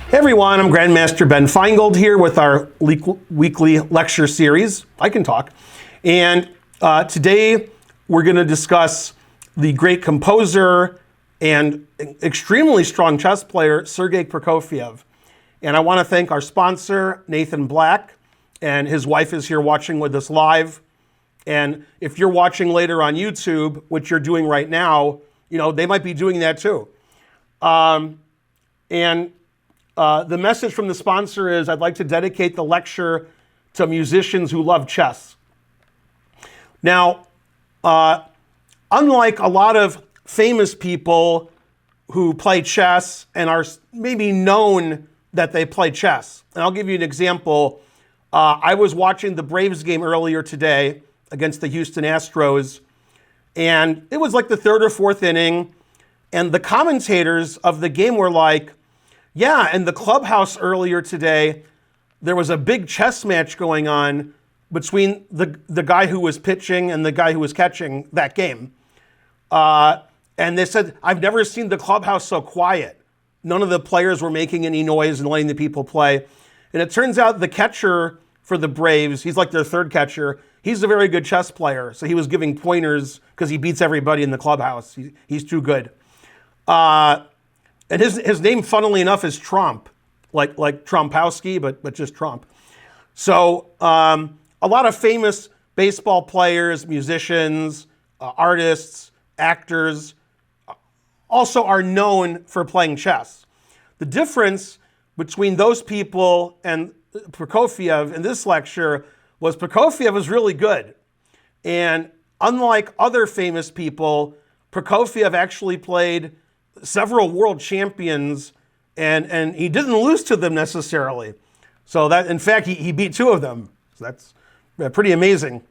Hey everyone, I'm Grandmaster Ben Finegold here with our weekly lecture series. I can talk. And today we're going to discuss the great composer and extremely strong chess player, Sergei Prokofiev. And I want to thank our sponsor, Nathan Black, and his wife is here watching with us live. And if you're watching later on YouTube, which you're doing right now, they might be doing that too. The message from the sponsor is I'd like to dedicate the lecture to musicians who love chess. Now, unlike a lot of famous people who play chess and are maybe known that they play chess, and I'll give you an example. I was watching the Braves game earlier today against the Houston Astros, and it was like the third or fourth inning, and the commentators of the game were like, yeah, in the clubhouse earlier today, there was a big chess match going on between the guy who was pitching and the guy who was catching that game. And they said, I've never seen the clubhouse so quiet. None of the players were making any noise and letting the people play. And it turns out the catcher for the Braves, he's like their third catcher, he's a very good chess player. So he was giving pointers because he beats everybody in the clubhouse. He's too good. And his name, funnily enough, is Trump, like Trompowski, but just Trump. So a lot of famous baseball players, musicians, artists, actors also are known for playing chess. The difference between those people and Prokofiev in this lecture was Prokofiev was really good. And unlike other famous people, Prokofiev actually played several world champions, and he didn't lose to them necessarily. So that, in fact, he beat two of them. So that's pretty amazing.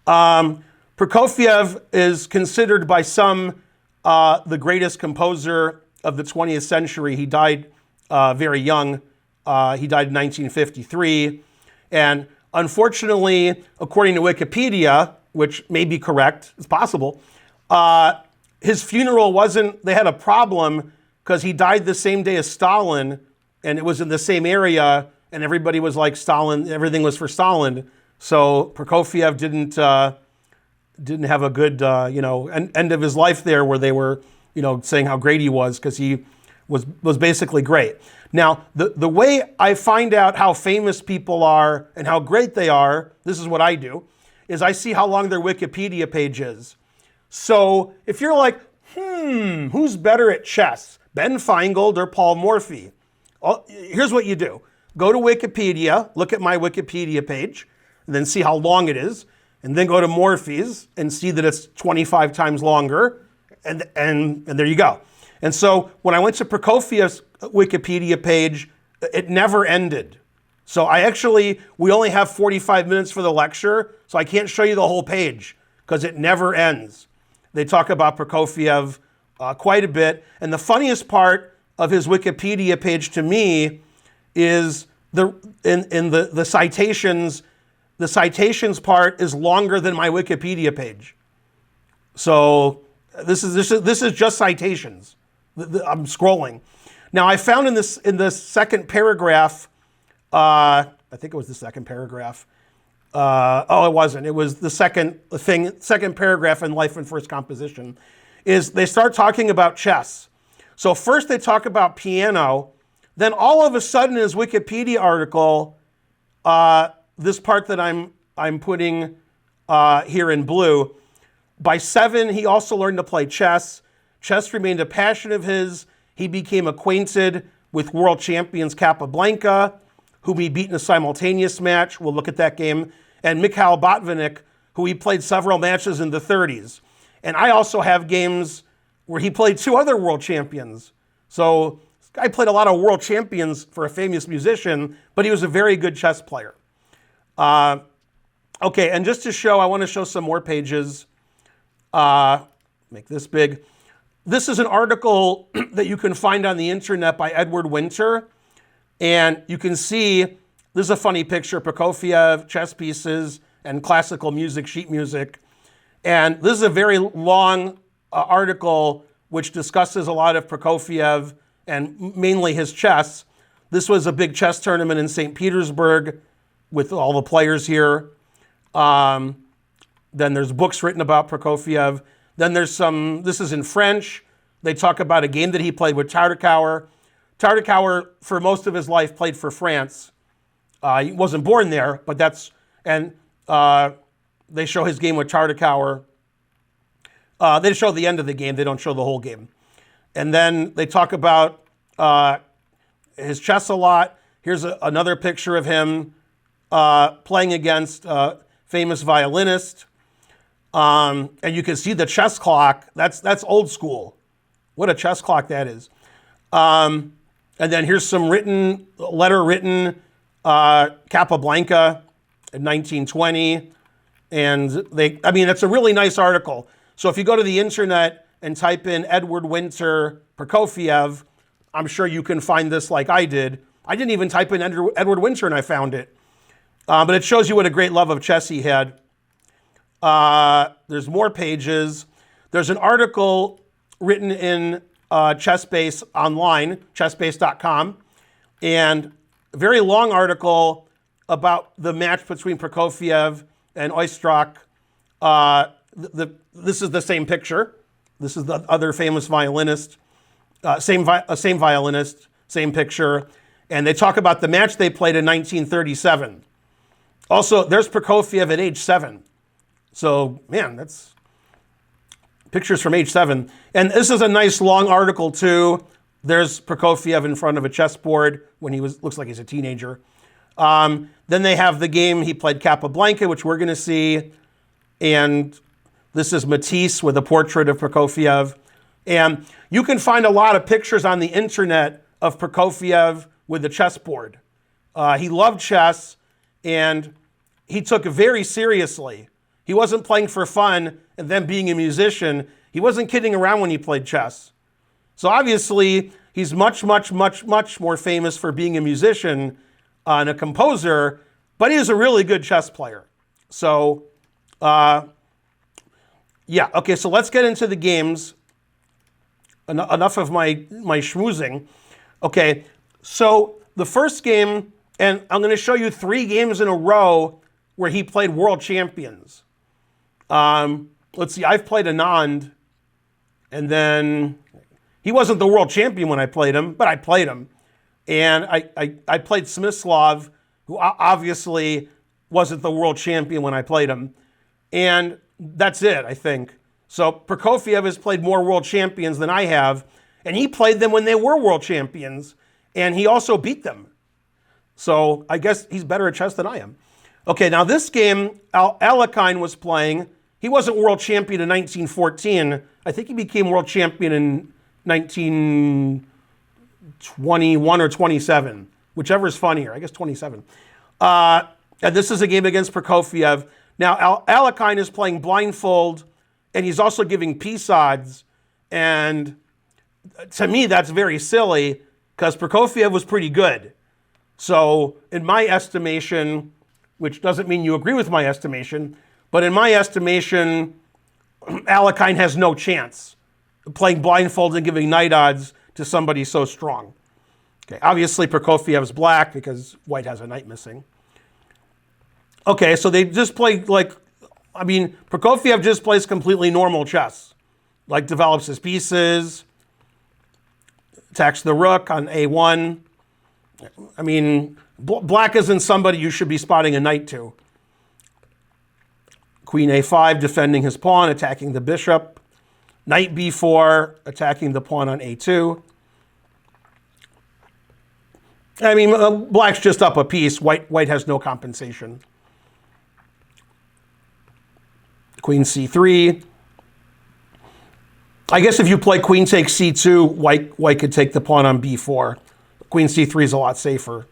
Prokofiev is considered by some the greatest composer of the 20th century. He died very young. He died in 1953. And unfortunately, according to Wikipedia, which may be correct, it's possible, his funeral they had a problem because he died the same day as Stalin, and it was in the same area, and everybody was like Stalin, everything was for Stalin. So Prokofiev didn't have a good, end of his life there where they were, saying how great he was because he was basically great. Now, the way I find out how famous people are and how great they are, this is what I do, is I see how long their Wikipedia page is. So if you're like, who's better at chess, Ben Finegold or Paul Morphy? Well, here's what you do. Go to Wikipedia, look at my Wikipedia page, and then see how long it is, and then go to Morphy's and see that it's 25 times longer, and there you go. And so when I went to Prokofiev's Wikipedia page, it never ended. So we only have 45 minutes for the lecture, so I can't show you the whole page because it never ends. They talk about Prokofiev quite a bit. And the funniest part of his Wikipedia page to me is the citations. The citations part is longer than my Wikipedia page. So this is just citations. I'm scrolling. Now I found in the second paragraph, I think it was the second paragraph. It wasn't. It was the second paragraph in Life and First Composition, is they start talking about chess. So first they talk about piano, then all of a sudden in his Wikipedia article, this part that I'm putting here in blue, by 7 he also learned to play chess. Chess remained a passion of his. He became acquainted with world champions Capablanca, whom he beat in a simultaneous match. We'll look at that game. And Mikhail Botvinnik, who he played several matches in the 30s. And I also have games where he played 2 other world champions. So this guy played a lot of world champions for a famous musician, but he was a very good chess player. Okay, and just to show, I want to show some more pages. Make this big. This is an article that you can find on the internet by Edward Winter. And you can see, this is a funny picture, Prokofiev, chess pieces, and classical music, sheet music. And this is a very long article which discusses a lot of Prokofiev and mainly his chess. This was a big chess tournament in St. Petersburg with all the players here. Then there's books written about Prokofiev. Then there's this is in French. They talk about a game that he played with Tartakower. Tartakower, for most of his life, played for France. He wasn't born there, but they show his game with Tartakower. They show the end of the game. They don't show the whole game. And then they talk about his chess a lot. Here's another picture of him playing against a famous violinist. And you can see the chess clock. That's old school. What a chess clock that is. And then here's some letter written Capablanca in 1920. And it's a really nice article. So if you go to the internet and type in Edward Winter Prokofiev, I'm sure you can find this like I did. I didn't even type in Edward Winter and I found it. But it shows you what a great love of chess he had. There's more pages. There's an article written in ChessBase online, chessbase.com, and a very long article about the match between Prokofiev and Oistrakh. This is the same picture. This is the other famous violinist. Same violinist, same picture. And they talk about the match they played in 1937. Also, there's Prokofiev at age 7. So, man, that's pictures from age 7. And this is a nice long article, too. There's Prokofiev in front of a chessboard when looks like he's a teenager. Then they have the game he played Capablanca, which we're going to see. And this is Matisse with a portrait of Prokofiev. And you can find a lot of pictures on the internet of Prokofiev with the chessboard. He loved chess, and he took it very seriously. He wasn't playing for fun and then being a musician. He wasn't kidding around when he played chess. So obviously, he's much, much, much, much more famous for being a musician and a composer, but he was a really good chess player. So, okay, so let's get into the games. Enough of my schmoozing. Okay, so the first game, and I'm going to show you 3 games in a row where he played world champions. Let's see, I've played Anand, and then he wasn't the world champion when I played him, but I played him. And I played Smyslov, who obviously wasn't the world champion when I played him. And that's it, I think. So Prokofiev has played more world champions than I have, and he played them when they were world champions, and he also beat them. So I guess he's better at chess than I am. Okay, now this game, Alekhine was playing. He wasn't world champion in 1914. I think he became world champion in 1921 or 27, whichever is funnier. I guess 27. And this is a game against Prokofiev. Now, Alekhine is playing Blindfold, and he's also giving peace odds. And to me, that's very silly, because Prokofiev was pretty good. So in my estimation, which doesn't mean you agree with my estimation, but in my estimation, Alekhine has no chance playing Blindfold and giving knight odds to somebody so strong. Okay, obviously Prokofiev's black because white has a knight missing. Okay, so they just play Prokofiev just plays completely normal chess. Like develops his pieces, attacks the rook on a1. I mean, black isn't somebody you should be spotting a knight to. Queen a5, defending his pawn, attacking the bishop. Knight b4, attacking the pawn on a2. I mean, black's just up a piece. White has no compensation. Queen c3. I guess if you play queen takes c2, white could take the pawn on b4. Queen c3 is a lot safer.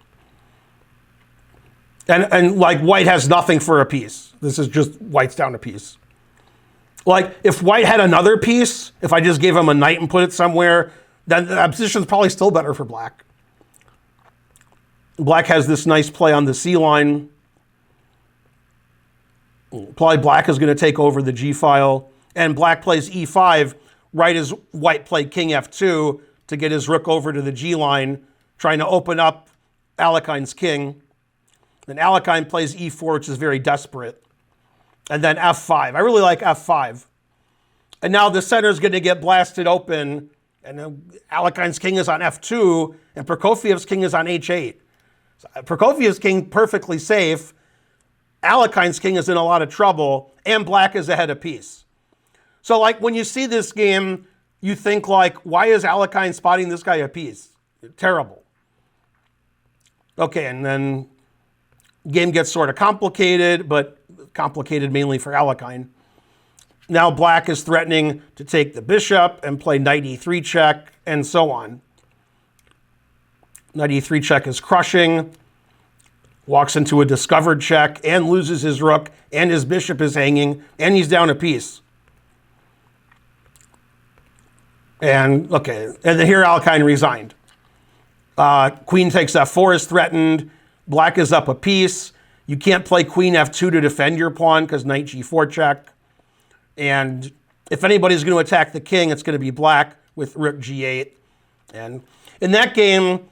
And like white has nothing for a piece. This is just white's down a piece. Like if white had another piece, if I just gave him a knight and put it somewhere, then the position's probably still better for black. Black has this nice play on the c line. Probably black is going to take over the g file. And black plays e5 right as white played king f2 to get his rook over to the G line, trying to open up Alekhine's king. Then Alekhine plays e4, which is very desperate. And then f5. I really like f5. And now the center is going to get blasted open, and Alekhine's king is on f2, and Prokofiev's king is on h8. So Prokofiev's king perfectly safe. Alekhine's king is in a lot of trouble, and black is ahead a piece. So like when you see this game, you think like, why is Alekhine spotting this guy a piece? Terrible. Okay, and then game gets sort of complicated, but complicated mainly for Alekhine. Now black is threatening to take the bishop and play knight e3 check, and so on. Knight e3 check is crushing. Walks into a discovered check and loses his rook, and his bishop is hanging, and he's down a piece. And okay, and then here Alekhine resigned. Queen takes f4 is threatened. Black is up a piece. You can't play queen f2 to defend your pawn because knight g4 check. And if anybody's going to attack the king, it's going to be black with rook g8. And in that game,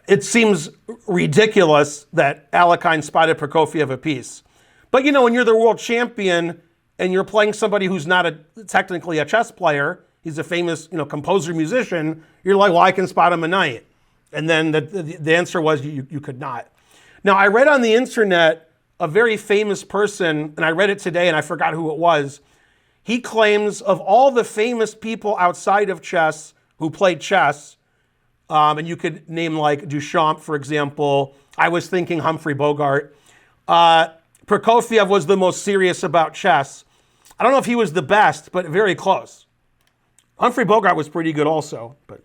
it seems ridiculous that Alekhine spotted Prokofiev a piece. But you know, when you're the world champion and you're playing somebody who's not technically a chess player, he's a famous, composer, musician, you're like, well, I can spot him a knight. And then the answer was you could not. Now, I read on the internet a very famous person, and I read it today and I forgot who it was. He claims of all the famous people outside of chess who played chess, and you could name like Duchamp, for example. I was thinking Humphrey Bogart. Prokofiev was the most serious about chess. I don't know if he was the best, but very close. Humphrey Bogart was pretty good also. But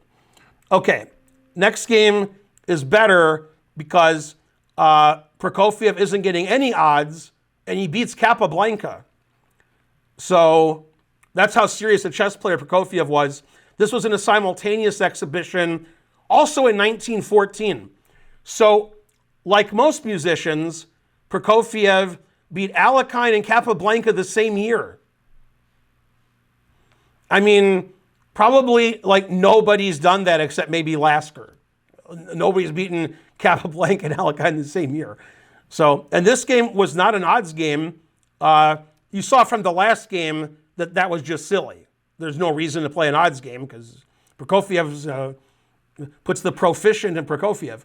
okay, next game is better because Prokofiev isn't getting any odds, and he beats Capablanca. So that's how serious a chess player Prokofiev was. This was in a simultaneous exhibition, also in 1914. So, like most musicians, Prokofiev beat Alekhine and Capablanca the same year. I mean, probably like nobody's done that except maybe Lasker. Nobody's beaten Capablanca and Alekhine the same year. So, and this game was not an odds game. You saw from the last game that was just silly. There's no reason to play an odds game because Prokofiev puts the proficient in Prokofiev.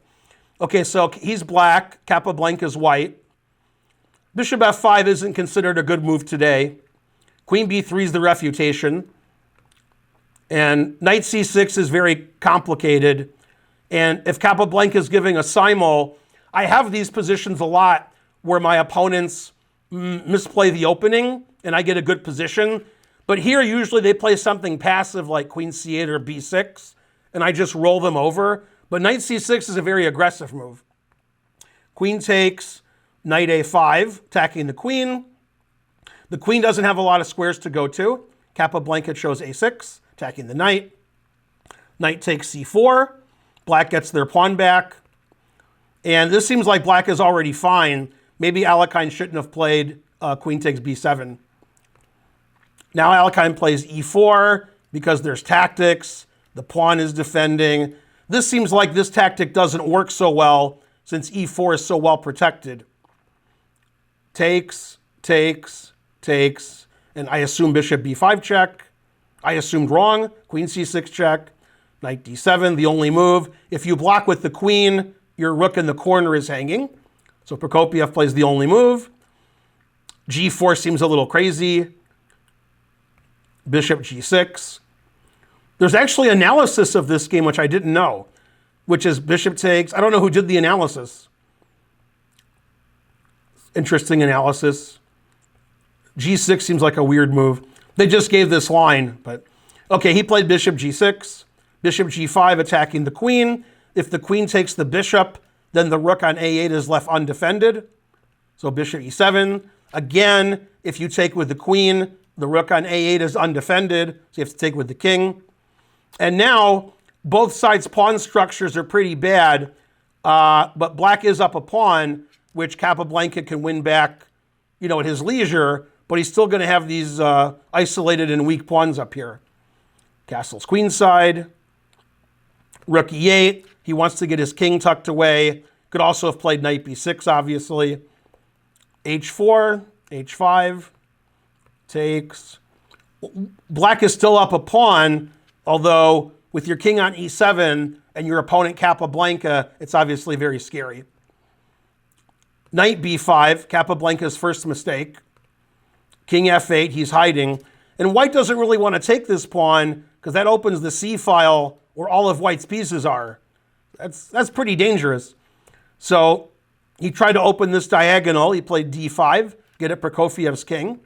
Okay, so he's black, Capablanca's white. Bishop f5 isn't considered a good move today. Queen b3 is the refutation. And knight c6 is very complicated. And if Capablanca is giving a simul, I have these positions a lot where my opponents misplay the opening and I get a good position. But here, usually they play something passive like queen c8 or b6, and I just roll them over. But knight c6 is a very aggressive move. Queen takes, knight a5, attacking the queen. The queen doesn't have a lot of squares to go to. Capablanca chose a6, attacking the knight. Knight takes c4. Black gets their pawn back. And this seems like black is already fine. Maybe Alekhine shouldn't have played queen takes b7. Now Alekhine plays e4 because there's tactics. The pawn is defending. This seems like this tactic doesn't work so well since e4 is so well protected. Takes, takes, takes, and I assume bishop b5 check. I assumed wrong. Queen c6 check. Knight d7, the only move. If you block with the queen, your rook in the corner is hanging. So Prokofiev plays the only move. g4 seems a little crazy. Bishop g6. There's actually analysis of this game, which I didn't know, which is bishop takes. I don't know who did the analysis. Interesting analysis. g6 seems like a weird move. They just gave this line, but okay, he played bishop g6, bishop g5 attacking the queen. If the queen takes the bishop, then the rook on a8 is left undefended. So bishop e7. Again, if you take with the queen, the rook on a8 is undefended, so you have to take with the king. And now, both sides' pawn structures are pretty bad, but black is up a pawn, which Capablanca can win back, at his leisure, but he's still going to have these isolated and weak pawns up here. Castle's queenside. Rook e8. He wants to get his king tucked away. Could also have played knight b6, obviously. h4, h5. Takes. Black is still up a pawn, although with your king on e7 and your opponent Capablanca, it's obviously very scary. Knight b5, Capablanca's first mistake. King f8, he's hiding. And white doesn't really want to take this pawn because that opens the c file where all of white's pieces are. That's pretty dangerous. So he tried to open this diagonal. He played d5, get at Prokofiev's king.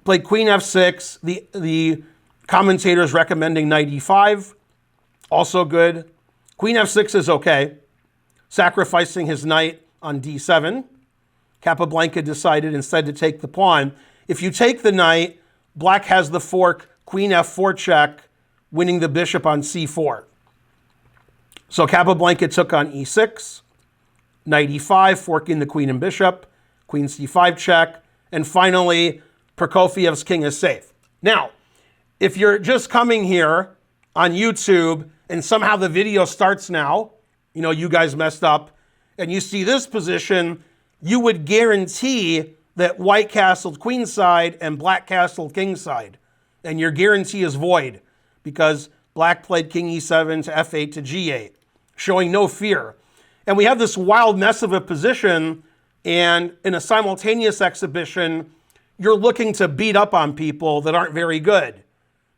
Played queen f6. The commentators recommending knight e5. Also good. Queen f6 is okay. Sacrificing his knight on d7. Capablanca decided instead to take the pawn. If you take the knight, black has the fork, queen f4 check, winning the bishop on c4. So Capablanca took on e6, knight e5, forking the queen and bishop, queen c5 check, and finally, Prokofiev's king is safe. Now, if you're just coming here on YouTube and somehow the video starts now, you know, you guys messed up, and you see this position, you would guarantee that white castled queenside and black castled kingside. And your guarantee is void because black played king e7 to f8 to g8, showing no fear. And we have this wild mess of a position, and in a simultaneous exhibition, you're looking to beat up on people that aren't very good.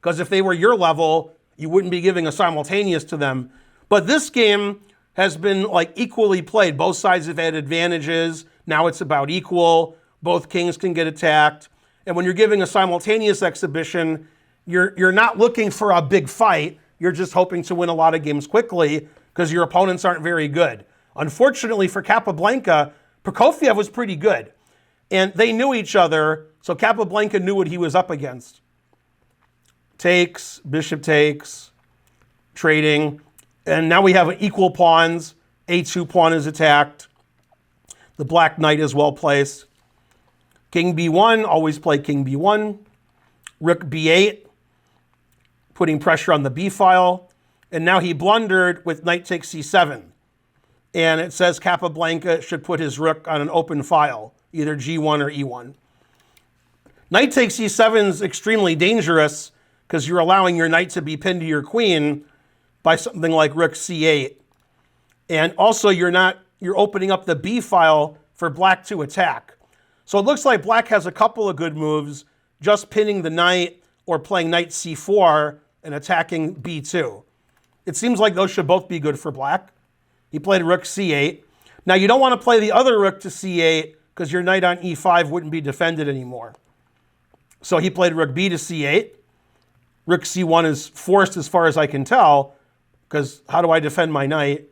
Because if they were your level, you wouldn't be giving a simultaneous to them. But this game has been like equally played. Both sides have had advantages. Now it's about equal. Both kings can get attacked. And when you're giving a simultaneous exhibition, you're not looking for a big fight. You're just hoping to win a lot of games quickly because your opponents aren't very good. Unfortunately for Capablanca, Prokofiev was pretty good. And they knew each other, so Capablanca knew what he was up against. Takes, bishop takes, trading. And now we have equal pawns. A2 pawn is attacked. The black knight is well placed. King b1, always play king b1. Rook b8, putting pressure on the b file. And now he blundered with knight takes c7. And it says Capablanca should put his rook on an open file, either g1 or e1. Knight takes e7 is extremely dangerous because you're allowing your knight to be pinned to your queen by something like rook c8. And also you're opening up the b file for black to attack. So it looks like black has a couple of good moves, just pinning the knight or playing knight c4 and attacking b2. It seems like those should both be good for black. He played rook c8. Now you don't want to play the other rook to c8 because your knight on e5 wouldn't be defended anymore. So he played rook b to c8. Rook c1 is forced as far as I can tell, because how do I defend my knight?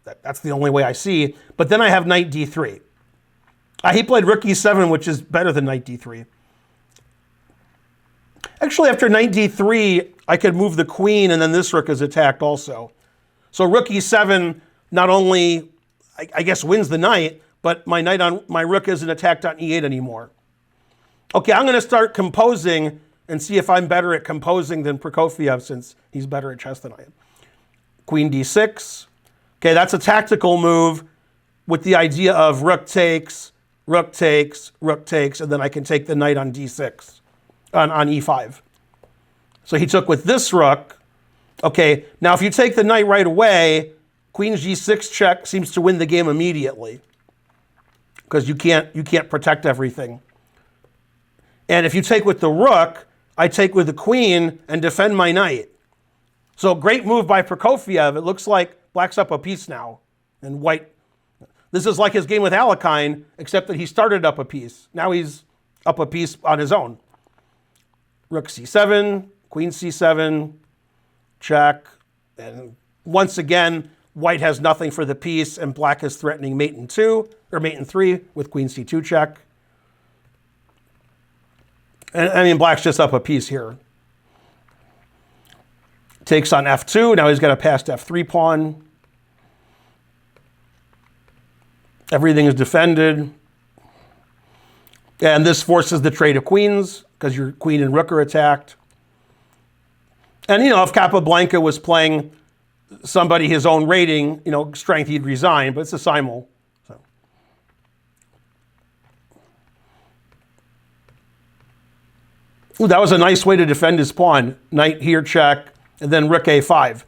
That's the only way I see. But then I have knight d3. He played rook e7, which is better than knight d3. Actually, after knight d3, I could move the queen, and then this rook is attacked also. So rook e7 not only, I guess, wins the knight, but my rook isn't attacked on e8 anymore. Okay, I'm going to start composing and see if I'm better at composing than Prokofiev, since he's better at chess than I am. Queen d6. Okay, that's a tactical move with the idea of rook takes, rook takes, rook takes, and then I can take the knight on d6, on e5. So he took with this rook. Okay, now if you take the knight right away, queen g6 check seems to win the game immediately because you can't protect everything. And if you take with the rook, I take with the queen and defend my knight. So great move by Prokofiev. It looks like black's up a piece now. And white, this is like his game with Alekhine, except that he started up a piece. Now he's up a piece on his own. Rook c7, queen c7, check. And once again, white has nothing for the piece, and black is threatening mate in 2, or mate in 3 with queen c2 check. And I mean, black's just up a piece here. Takes on f2. Now he's got a passed f3 pawn. Everything is defended. And this forces the trade of queens because your queen and rook are attacked. And, if Capablanca was playing somebody his own rating, strength, he'd resign, but it's a simul. So. Ooh, that was a nice way to defend his pawn. Knight here, check, and then rook a5.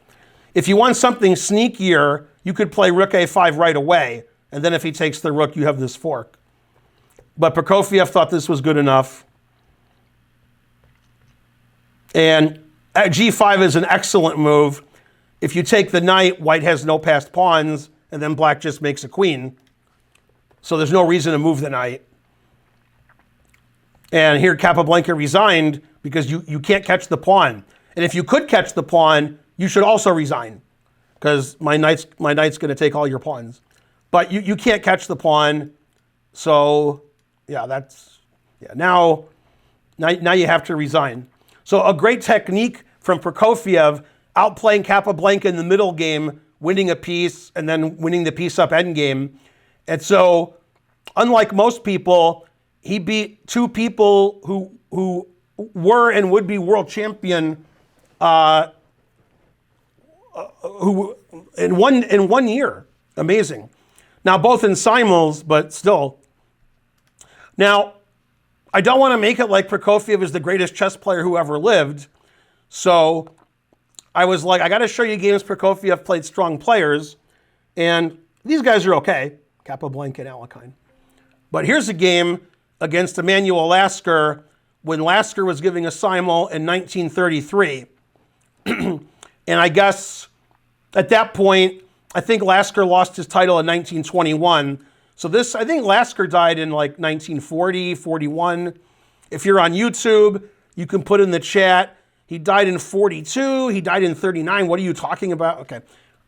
If you want something sneakier, you could play rook a5 right away, and then if he takes the rook, you have this fork. But Prokofiev thought this was good enough. And at g5 is an excellent move. If you take the knight, white has no passed pawns, and then black just makes a queen. So there's no reason to move the knight. And here Capablanca resigned because you can't catch the pawn. And if you could catch the pawn, you should also resign, because my knight's going to take all your pawns. But you can't catch the pawn, so yeah, now you have to resign. So a great technique from Prokofiev, outplaying Capablanca in the middle game, winning a piece, and then winning the piece up endgame. And so, unlike most people, he beat two people who were and would be world champion who in one year. Amazing. Now, both in simuls, but still. Now, I don't want to make it like Prokofiev is the greatest chess player who ever lived. So I was like, I got to show you games Prokofiev played strong players. And these guys are okay, Capablanca and Alekhine. But here's a game against Emanuel Lasker when Lasker was giving a simul in 1933. And I guess at that point, I think Lasker lost his title in 1921. So I think Lasker died in like 1940, 41. If you're on YouTube, you can put in the chat, he died in 42, he died in 39. What are you talking about? Okay,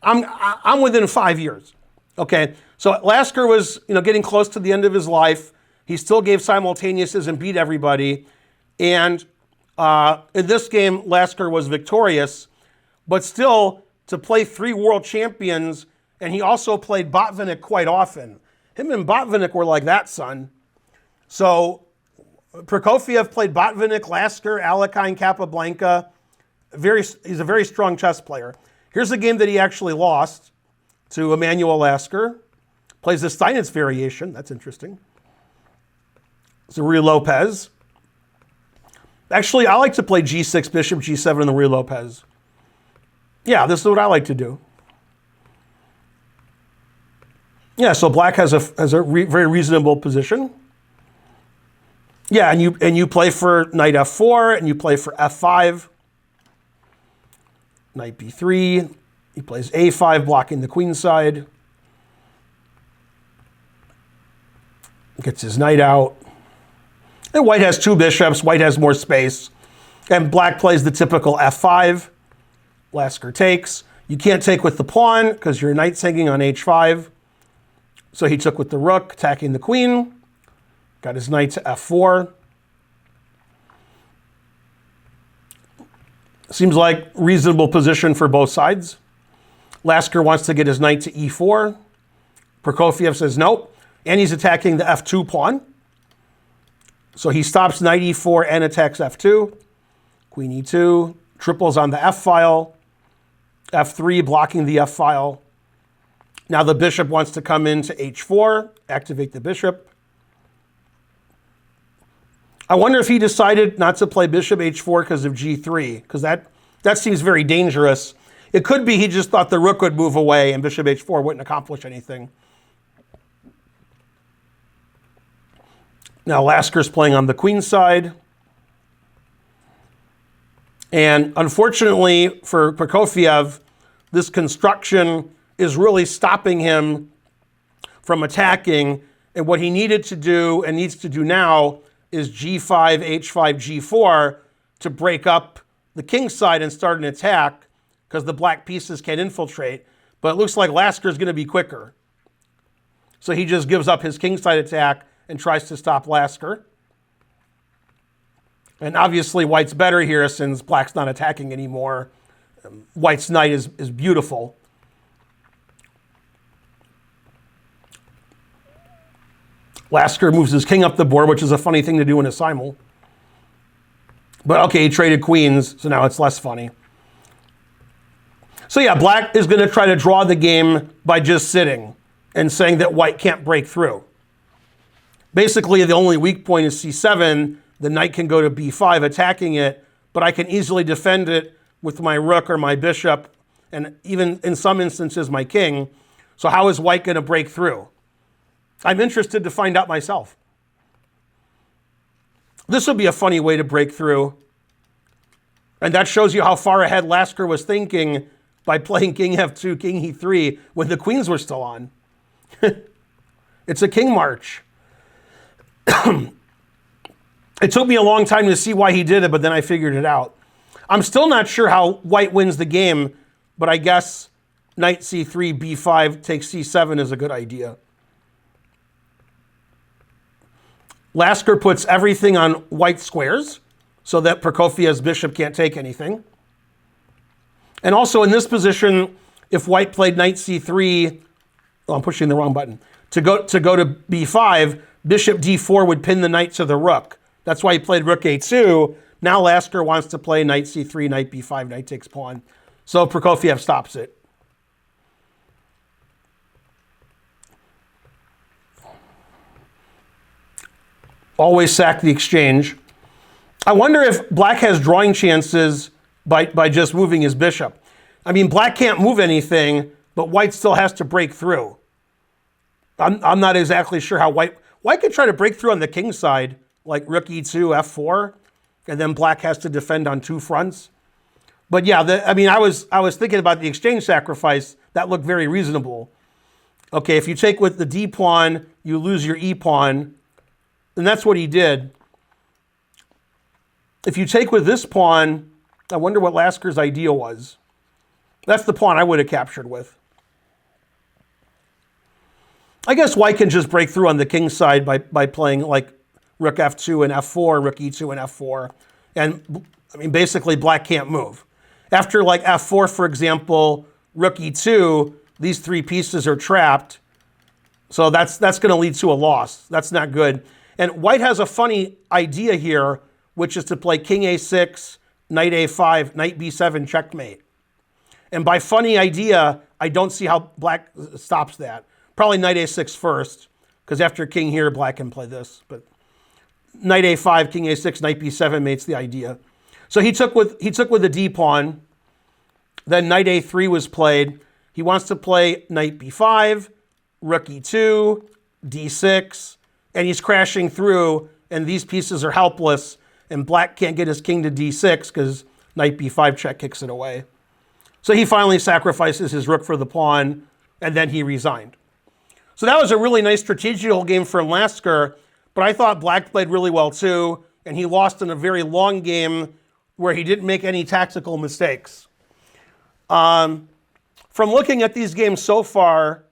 I'm within 5 years. Okay, so Lasker was getting close to the end of his life. He still gave simultaneouses and beat everybody. And in this game, Lasker was victorious, but still to play 3 world champions, and he also played Botvinnik quite often. Him and Botvinnik were like that, son. So Prokofiev played Botvinnik, Lasker, Alekhine, Capablanca. He's a very strong chess player. Here's a game that he actually lost to Emanuel Lasker. Plays the Steinitz variation. That's interesting. It's a Ruy Lopez. Actually, I like to play g6, bishop g7 in the Ruy Lopez. Yeah, this is what I like to do. Yeah, so black has a very reasonable position. Yeah, and you play for knight f4, and you play for f5. Knight b3. He plays a5, blocking the queen side. Gets his knight out. And white has 2 bishops. White has more space. And black plays the typical f5. Lasker takes. You can't take with the pawn because your knight's hanging on h5. So he took with the rook, attacking the queen. Got his knight to f4. Seems like reasonable position for both sides. Lasker wants to get his knight to e4. Prokofiev says nope. And he's attacking the f2 pawn. So he stops knight e4 and attacks f2. Queen e2. Triples on the f file. f3 blocking the f file. Now the bishop wants to come into h4, activate the bishop. I wonder if he decided not to play bishop h4 because of g3, because that seems very dangerous. It could be he just thought the rook would move away and bishop h4 wouldn't accomplish anything. Now Lasker's playing on the queen side. And unfortunately for Prokofiev, this construction is really stopping him from attacking. And what he needed to do and needs to do now is g5, h5, g4 to break up the king side and start an attack because the black pieces can infiltrate. But it looks like Lasker's going to be quicker. So he just gives up his king side attack and tries to stop Lasker. And obviously white's better here since black's not attacking anymore. White's knight is beautiful. Lasker moves his king up the board, which is a funny thing to do in a simul. But okay, he traded queens, so now it's less funny. So yeah, black is going to try to draw the game by just sitting and saying that white can't break through. Basically, the only weak point is c7. The knight can go to b5 attacking it, but I can easily defend it with my rook or my bishop, and even in some instances, my king. So how is white going to break through? I'm interested to find out myself. This would be a funny way to break through. And that shows you how far ahead Lasker was thinking by playing king f2, king e3 when the queens were still on. It's a king march. It took me a long time to see why he did it, but then I figured it out. I'm still not sure how white wins the game, but I guess knight c3, b5, takes c7 is a good idea. Lasker puts everything on white squares so that Prokofiev's bishop can't take anything. And also in this position, if white played knight c3, oh, I'm pushing the wrong button, to go to b5, bishop d4 would pin the knight to the rook. That's why he played rook a2. Now Lasker wants to play knight c3, knight b5, knight takes pawn. So Prokofiev stops it. Always sack the exchange. I wonder if black has drawing chances by just moving his bishop. I mean, black can't move anything, but white still has to break through. I'm not exactly sure how white could try to break through on the king side, like rook e2, f4, and then black has to defend on two fronts. But yeah, I was thinking about the exchange sacrifice. That looked very reasonable. Okay, if you take with the d pawn, you lose your e pawn, and that's what he did. If you take with this pawn, I wonder what Lasker's idea was. That's the pawn I would have captured with. I guess white can just break through on the king side by playing like rook f2 and f4, rook e2 and f4. And I mean, basically black can't move. After like f4, for example, rook e2, these three pieces are trapped. So that's going to lead to a loss. That's not good. And white has a funny idea here, which is to play king a6, knight a5, knight b7, checkmate. And by funny idea, I don't see how black stops that. Probably knight a6 first, because after king here, black can play this. But knight a5, king a6, knight b7 mates the idea. So he took with the d pawn. Then knight a3 was played. He wants to play knight b5, rook e2, d6, and he's crashing through, and these pieces are helpless, and black can't get his king to d6 because knight b5 check kicks it away. So he finally sacrifices his rook for the pawn, and then he resigned. So that was a really nice strategical game for Lasker, but I thought black played really well too, and he lost in a very long game where he didn't make any tactical mistakes. From looking at these games so far,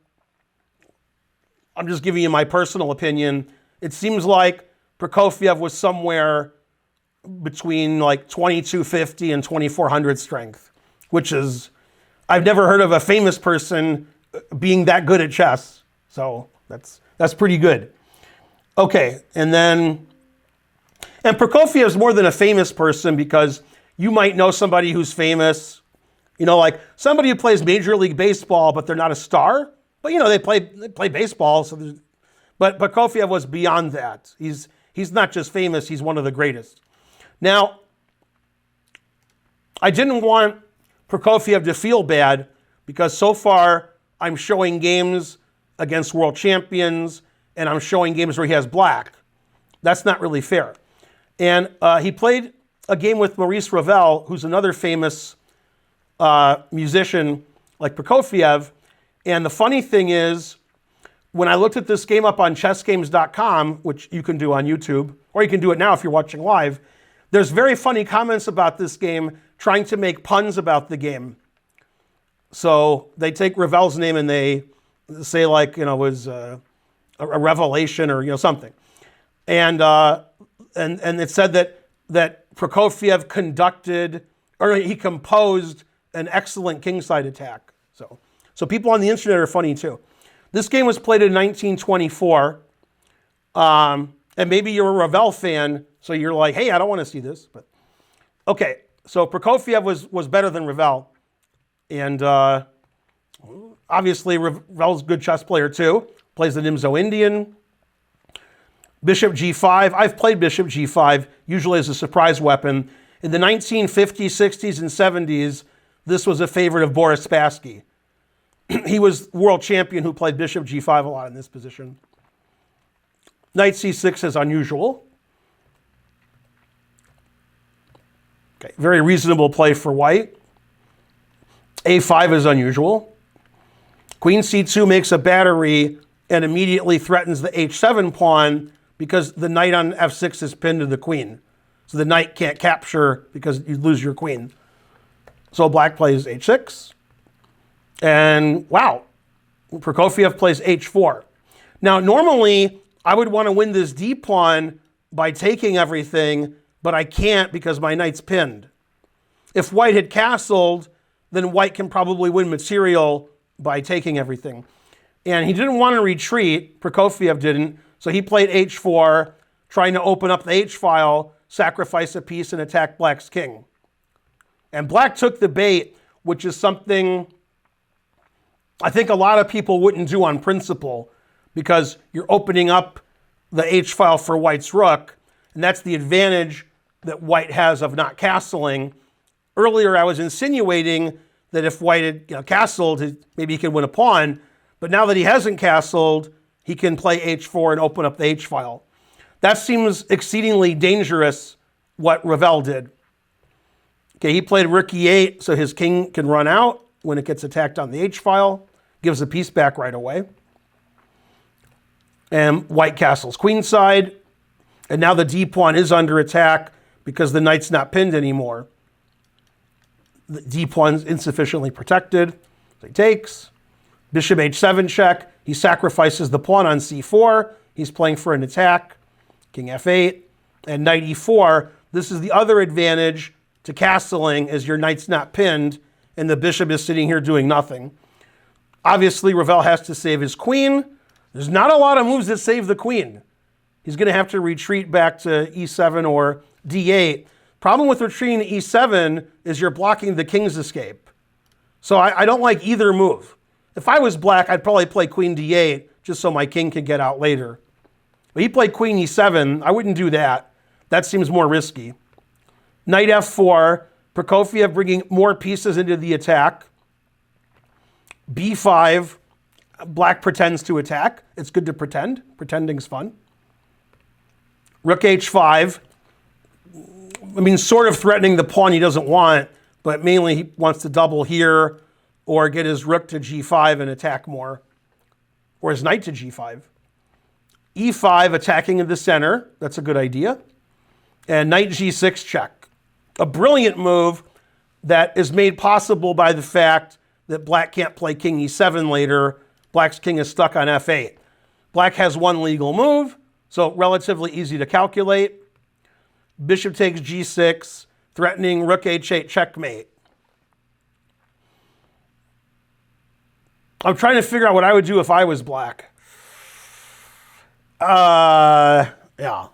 I'm just giving you my personal opinion, it seems like Prokofiev was somewhere between like 2250 and 2400 strength, which is, I've never heard of a famous person being that good at chess. So that's pretty good. Okay, and Prokofiev's more than a famous person because you might know somebody who's famous, you know, like somebody who plays Major League Baseball, but they're not a star. But you know, they play baseball. So, but Prokofiev was beyond that. He's not just famous; he's one of the greatest. Now, I didn't want Prokofiev to feel bad because so far I'm showing games against world champions and I'm showing games where he has black. That's not really fair. And he played a game with Maurice Ravel, who's another famous musician like Prokofiev. And the funny thing is, when I looked at this game up on chessgames.com, which you can do on YouTube, or you can do it now if you're watching live, there's very funny comments about this game trying to make puns about the game. So they take Ravel's name and they say like, you know, it was a revelation or, you know, something. And it said that Prokofiev conducted, or he composed an excellent kingside attack. So people on the internet are funny too. This game was played in 1924. And maybe you're a Ravel fan, so you're like, hey, I don't want to see this. But okay, so Prokofiev was better than Ravel And obviously, Ravel's a good chess player too. Plays the Nimzo Indian. Bishop g5. I've played bishop g5, usually as a surprise weapon. In the 1950s, 60s, and 70s, this was a favorite of Boris Spassky. He was world champion who played bishop g5 a lot in this position. Knight c6 is unusual. Okay, very reasonable play for white. a5 is unusual. Queen c2 makes a battery and immediately threatens the h7 pawn because the knight on f6 is pinned to the queen. So the knight can't capture because you lose your queen. So black plays h6. And wow, Prokofiev plays h4. Now, normally, I would want to win this d pawn by taking everything, but I can't because my knight's pinned. If white had castled, then white can probably win material by taking everything. And he didn't want to retreat, Prokofiev didn't, so he played h4, trying to open up the h-file, sacrifice a piece, and attack black's king. And black took the bait, which is something I think a lot of people wouldn't do on principle, because you're opening up the h-file for white's rook, and that's the advantage that white has of not castling. Earlier, I was insinuating that if white had castled, maybe he could win a pawn, but now that he hasn't castled, he can play h4 and open up the h-file. That seems exceedingly dangerous, what Ravel did. Okay, he played rook e8, so his king can run out when it gets attacked on the h-file, gives the piece back right away. And white castles queenside, and now the d pawn is under attack because the knight's not pinned anymore. The d pawn's insufficiently protected, so he takes. Bishop h7 check, he sacrifices the pawn on c4, he's playing for an attack. King f8, and knight e4. This is the other advantage to castling, is your knight's not pinned, and the bishop is sitting here doing nothing. Obviously, Ravel has to save his queen. There's not a lot of moves that save the queen. He's going to have to retreat back to e7 or d8. Problem with retreating to e7 is you're blocking the king's escape. So I don't like either move. If I was black, I'd probably play queen d8 just so my king can get out later. But he played queen e7. I wouldn't do that. That seems more risky. Knight f4. Prokofiev bringing more pieces into the attack. b5. Black pretends to attack. It's good to pretend. Pretending's fun. Rook h5. I mean, sort of threatening the pawn he doesn't want, but mainly he wants to double here or get his rook to g5 and attack more. Or his knight to g5. e5, attacking in the center. That's a good idea. And knight g6 check. A brilliant move that is made possible by the fact that black can't play king e7 later. Black's king is stuck on f8. Black has one legal move, so relatively easy to calculate. Bishop takes g6, threatening rook h8 checkmate. I'm trying to figure out what I would do if I was black. Yeah.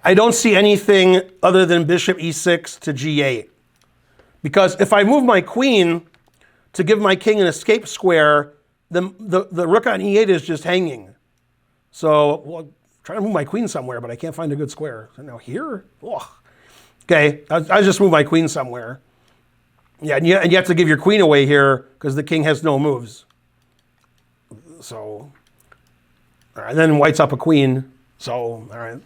I don't see anything other than bishop e6 to g8. Because if I move my queen to give my king an escape square, then the rook on e8 is just hanging. So, well, I'm trying to move my queen somewhere, but I can't find a good square. So now here? Ugh. Okay, I just move my queen somewhere. Yeah, and you have to give your queen away here because the king has no moves. So, all right, then white's up a queen. So, all right.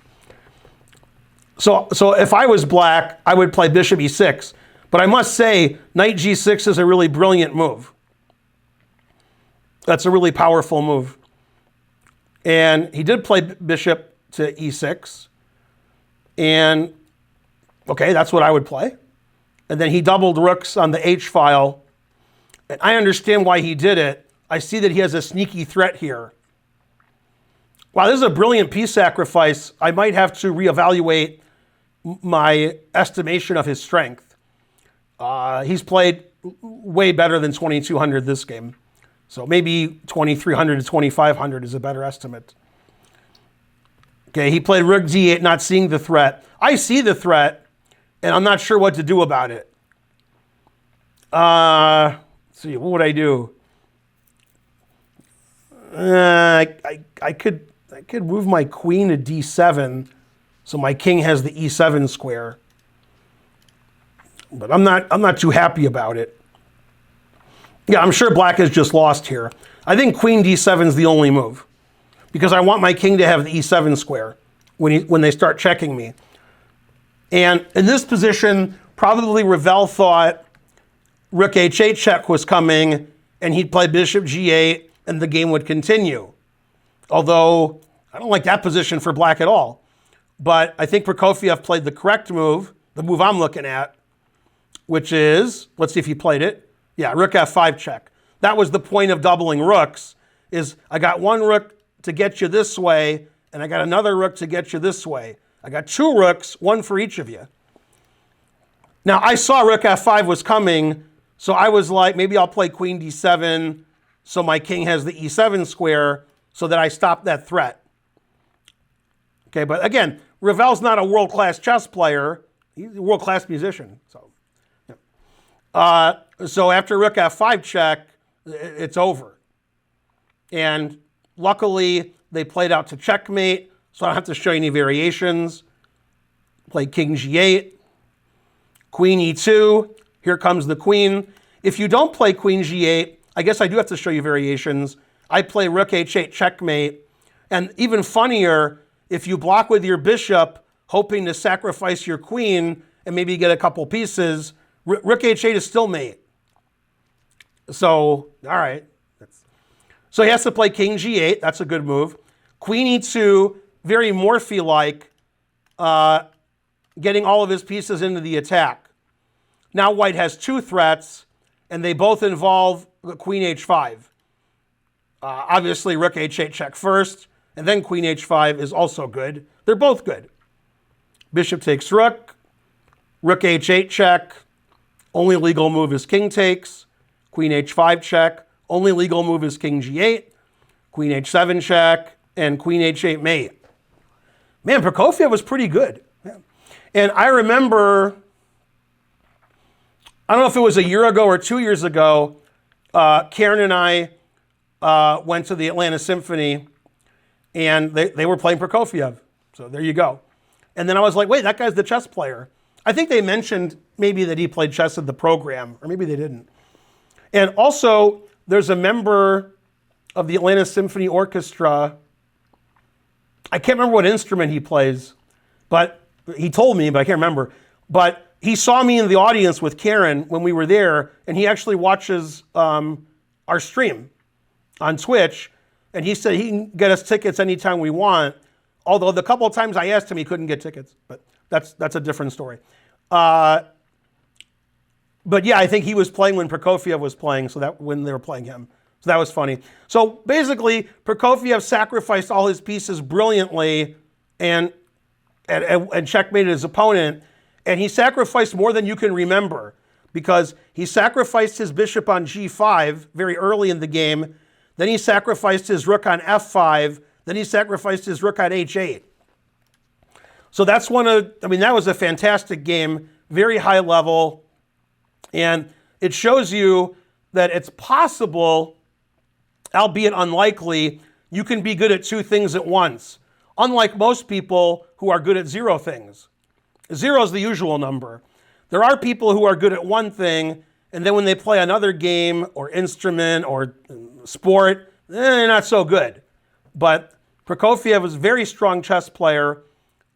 So if I was black, I would play bishop e6. But I must say, knight g6 is a really brilliant move. That's a really powerful move. And he did play bishop to e6. And, okay, that's what I would play. And then he doubled rooks on the h-file. And I understand why he did it. I see that he has a sneaky threat here. Wow, this is a brilliant piece sacrifice. I might have to reevaluate my estimation of his strength. He's played way better than 2,200 this game. So maybe 2,300 to 2,500 is a better estimate. Okay, he played rook d8, not seeing the threat. I see the threat. and I'm not sure what to do about it. Let's see, what would I do? I could move my queen to d7, so my king has the e7 square. But I'm not too happy about it. Yeah, I'm sure black has just lost here. I think queen d7 is the only move, because I want my king to have the e7 square when they start checking me. And in this position, probably Ravel thought rook h8 check was coming, and he'd play bishop g8, and the game would continue. Although, I don't like that position for black at all. But I think Prokofiev played the correct move, the move I'm looking at, which is, let's see if he played it. Yeah, rook f5 check. That was the point of doubling rooks, is I got one rook to get you this way, and I got another rook to get you this way. I got two rooks, one for each of you. Now, I saw rook f5 was coming, so I was like, maybe I'll play queen d7, so my king has the e7 square, so that I stop that threat. Okay, but again, Ravel's not a world-class chess player. He's a world-class musician. So, yeah. So after rook f5 check, it's over. And luckily, they played out to checkmate, so I don't have to show you any variations. Play king g8, queen e2. Here comes the queen. If you don't play queen g8, I guess I do have to show you variations. I play rook h8 checkmate. And even funnier, if you block with your bishop, hoping to sacrifice your queen and maybe get a couple pieces, rook h8 is still mate. So, all right. So he has to play king g8. That's a good move. Queen e2, very Morphy-like, getting all of his pieces into the attack. Now white has two threats, and they both involve queen h5. Obviously, rook h8 check first, and then queen h5 is also good. They're both good. Bishop takes rook, rook h8 check, only legal move is king takes, queen h5 check, only legal move is king g8, queen h7 check, and queen h8 mate. Man, Prokofiev was pretty good. And I remember, I don't know if it was a year ago or 2 years ago, Karen and I went to the Atlanta Symphony, and they were playing Prokofiev. So there you go. And then I was like, wait, that guy's the chess player. I think they mentioned maybe that he played chess at the program, or maybe they didn't. And also, there's a member of the Atlanta Symphony Orchestra. I can't remember what instrument he plays, but he told me, but I can't remember. But he saw me in the audience with Karen when we were there, and he actually watches our stream on Twitch, and he said he can get us tickets anytime we want, although the couple of times I asked him, he couldn't get tickets, but that's a different story. But yeah, I think he was playing when Prokofiev was playing, so that when they were playing him. So that was funny. So basically, Prokofiev sacrificed all his pieces brilliantly and checkmated his opponent, and he sacrificed more than you can remember, because he sacrificed his bishop on g5 very early in the game, then he sacrificed his rook on f5, then he sacrificed his rook on h8. So that's that was a fantastic game, very high level, and it shows you that it's possible, albeit unlikely, you can be good at two things at once, unlike most people who are good at zero things. Zero is the usual number. There are people who are good at one thing, and then when they play another game or instrument or sport, they're not so good. But Prokofiev was a very strong chess player,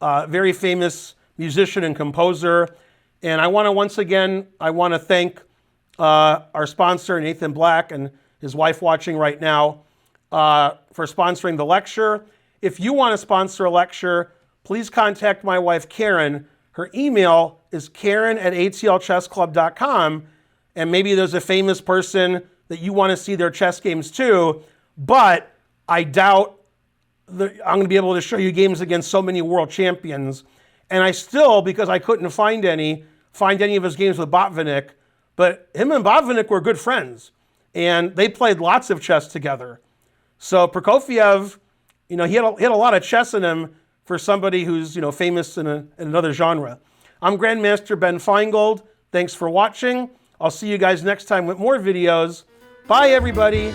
very famous musician and composer. And I want to thank our sponsor, Nathan Black, and his wife watching right now, for sponsoring the lecture. If you want to sponsor a lecture, please contact my wife, Karen. Her email is karen@atlchessclub.com, and maybe there's a famous person that you want to see their chess games too, but I doubt that I'm going to be able to show you games against so many world champions. And I still, because I couldn't find any of his games with Botvinnik, but him and Botvinnik were good friends, and they played lots of chess together. So Prokofiev, he had a lot of chess in him for somebody who's famous in another genre. I'm Grandmaster Ben Finegold. Thanks for watching. I'll see you guys next time with more videos. Bye, everybody.